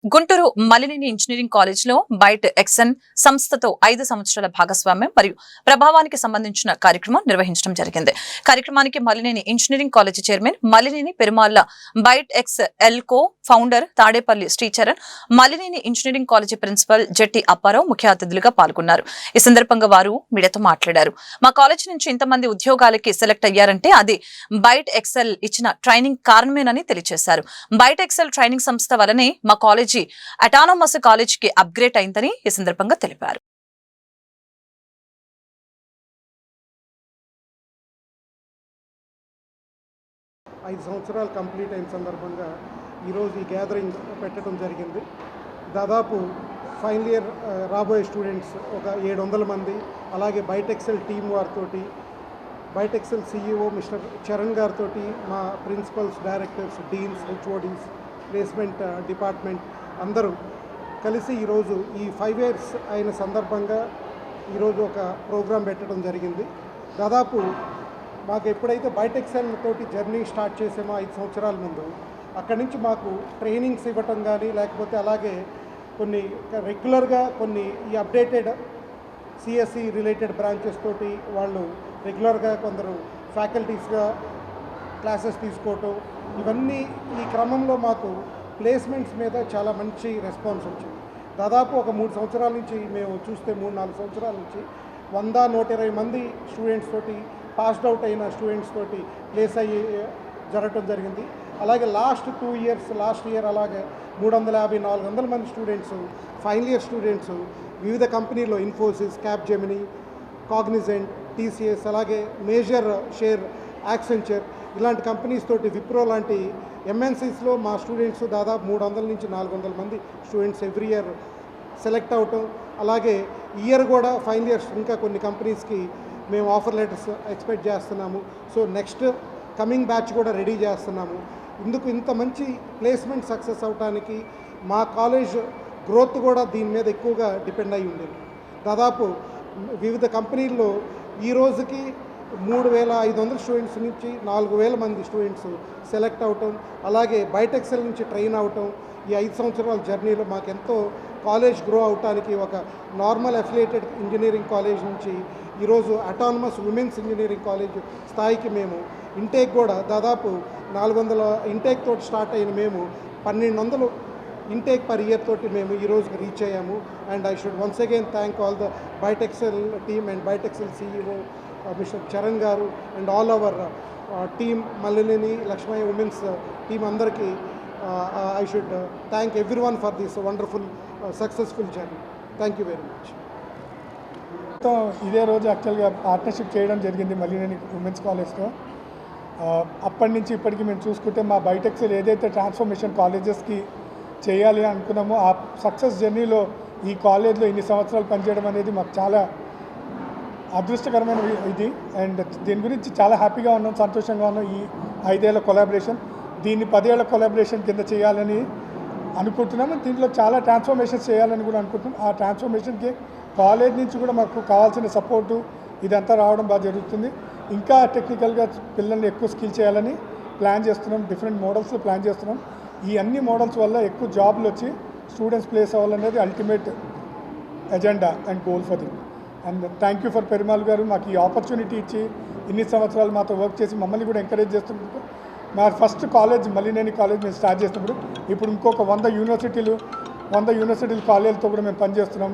Guntur Malineni engineering కాలేజ్లో byte ఎక్సెన్ సంస్థతో 5 సంవత్సరాల భాగస్వామ్యం మరియు ప్రభావానికి సంబంధించిన కార్యక్రమం నిర్వహించడం జరిగింది. కార్యక్రమానికి Malineni engineering college chairman Malineni Perumalla, Byte X L co founder Tadepalli Sricharan, Malineni engineering college principal Jetti Apparao ముఖ్య అతిథులుగా పాల్గొన్నారు. ఈ సందర్భంగా వారు మీడియాతో మాట్లాడారు. మా కాలేజ్ నుంచి ఇంతమంది ఉద్యోగాలకి సెలెక్ట్ అయ్యారంటే అది బైట్ ఎక్సెల్ ఇచ్చిన ట్రైనింగ్ కారణమేనని తెలియజేశారు. బైట్ ఎక్సెల్ ట్రైనింగ్ సంస్థ వలనే మా కాలేజ్ అటానమస్ కాలేజ్ కి అప్గ్రేడ్ అయిందని ఈ సందర్భంగా తెలిపారు. 5 సంవత్సరాలు కంప్లీట్ అయిన సందర్భంగా ఈరోజు ఈ గ్యాదరింగ్ పెట్టడం జరిగింది. దాదాపు ఫైనల్ ఇయర్ రాబోయే స్టూడెంట్స్ ఒక 700 మంది, అలాగే బైట్ ఎక్సెల్ టీమ్ వారితో, Byte XL CEO mister Charan గారితో, మా principals, directors, deans, HODs, placement department అందరూ కలిసి ఈరోజు ఈ 5 ఇయర్స్ అయిన సందర్భంగా ఈరోజు ఒక ప్రోగ్రాం పెట్టడం జరిగింది. దాదాపు మాకు ఎప్పుడైతే బైట్ ఎక్సెల్ తోటి జర్నీ స్టార్ట్ చేసామో 5 సంవత్సరాల ముందు, అక్కడి నుంచి మాకు ట్రైనింగ్స్ ఇవ్వటం కానీ, లేకపోతే అలాగే కొన్ని రెగ్యులర్గా కొన్ని ఈ అప్డేటెడ్ CSE రిలేటెడ్ బ్రాంచెస్ తోటి వాళ్ళు రెగ్యులర్గా కొందరు ఫ్యాకల్టీస్గా క్లాసెస్ తీసుకోవటం, ఇవన్నీ ఈ క్రమంలో మాకు ప్లేస్మెంట్స్ మీద చాలా మంచి రెస్పాన్స్ వచ్చింది. దాదాపు ఒక 3 సంవత్సరాల నుంచి మేము చూస్తే 3-4 సంవత్సరాల నుంచి 100-120 మంది స్టూడెంట్స్ తోటి, పాస్డ్ అవుట్ అయిన స్టూడెంట్స్ తోటి ప్లేస్ అయ్యి జరగటం జరిగింది. అలాగే లాస్ట్ ఇయర్ అలాగే 350-400 మంది స్టూడెంట్స్, ఫైనల్ ఇయర్ స్టూడెంట్స్ వివిధ కంపెనీల్లో ఇన్ఫోసిస్, క్యాప్జెమిని, కాగ్నిజెంట్, TCS, అలాగే మేజర్ షేర్, యాక్సెంచర్ ఇలాంటి కంపెనీస్ తోటి, విప్రో లాంటి MNCస్లో మా స్టూడెంట్స్ దాదాపు 300-400 మంది స్టూడెంట్స్ ఎవ్రీ ఇయర్ సెలెక్ట్ అవటం. అలాగే ఇయర్ కూడా ఫైనల్ ఇయర్స్ ఇంకా కొన్ని కంపెనీస్కి మేము ఆఫర్ లెటర్స్ ఎక్స్పెక్ట్ చేస్తున్నాము. సో నెక్స్ట్ కమింగ్ బ్యాచ్ కూడా రెడీ చేస్తున్నాము. ఇంత మంచి ప్లేస్మెంట్ సక్సెస్ అవడానికి మా కాలేజ్ గ్రోత్ కూడా దీని మీద ఎక్కువగా డిపెండ్ అయి ఉండేది. దాదాపు వివిధ కంపెనీల్లో ఈ రోజుకి 3,500 స్టూడెంట్స్ నుంచి 4,000 మంది స్టూడెంట్స్ సెలెక్ట్ అవటం, అలాగే బైట్ ఎక్సెల్ నుంచి ట్రైన్ అవటం, ఈ 5 సంవత్సరాల జర్నీలో మాకెంతో కాలేజ్ గ్రో అవటానికి ఒక నార్మల్ అఫిలియేటెడ్ ఇంజనీరింగ్ కాలేజ్ నుంచి ఈరోజు అటానమస్ ఉమెన్స్ ఇంజనీరింగ్ కాలేజ్ స్థాయికి మేము ఇంటేక్ కూడా దాదాపు 400 ఇంటేక్ తోటి స్టార్ట్ అయిన మేము 1,200 ఇంటేక్ పర్ ఇయర్ తోటి మేము ఈరోజు రీచ్ అయ్యాము. And I should once again thank all the byte XL team and byte XL CEO mister Charan garu and all our team, Malineni Lakshmaiah women's team అందరికీ I should thank everyone for this wonderful successful journey. Thank you very much. ఇదే రోజు యాక్చువల్గా partnership చేయడం జరిగింది Malineni women's కాలేజ్తో. అప్పటి నుంచి ఇప్పటికీ మేము చూసుకుంటే మా బైట్ ఎక్సెల్ ఏదైతే ట్రాన్స్ఫర్మేషన్ కాలేజెస్కి చేయాలి అనుకున్నామో ఆ సక్సెస్ జర్నీలో ఈ కాలేజ్లో ఇన్ని సంవత్సరాలు పనిచేయడం అనేది మాకు చాలా అదృష్టకరమైన ఇది. అండ్ దీని గురించి చాలా హ్యాపీగా ఉన్నాం, సంతోషంగా ఉన్నాం. ఈ 5 ఏళ్ల కొలాబరేషన్, దీన్ని 10 ఏళ్ల కొలాబరేషన్ కింద చేయాలని అనుకుంటున్నాము. దీంట్లో చాలా ట్రాన్స్ఫర్మేషన్స్ చేయాలని కూడా అనుకుంటున్నాం. ఆ ట్రాన్స్ఫర్మేషన్కి కాలేజ్ నుంచి కూడా మాకు కావాల్సిన సపోర్టు ఇదంతా రావడం బాగా జరుగుతుంది. ఇంకా టెక్నికల్గా పిల్లల్ని ఎక్కువ స్కిల్ చేయాలని ప్లాన్ చేస్తున్నాం, డిఫరెంట్ మోడల్స్లో ప్లాన్ చేస్తున్నాం. ఈ అన్ని మోడల్స్ వల్ల ఎక్కువ జాబ్లు వచ్చి స్టూడెంట్స్ ప్లేస్ అవ్వాలనేది ultimate agenda and goal for the. And thank you for Perumal garu, మాకు ఈ ఆపర్చునిటీ ఇచ్చి ఇన్ని సంవత్సరాలు మాతో వర్క్ చేసి మమ్మల్ని కూడా ఎంకరేజ్ చేస్తున్నందుకు. మా ఫస్ట్ కాలేజ్ మలినేని కాలేజ్ మేము స్టార్ట్ చేసినప్పుడు ఇప్పుడు ఇంకొక 100 యూనివర్సిటీలు కాలేజ్తో కూడా మేము పనిచేస్తున్నాము.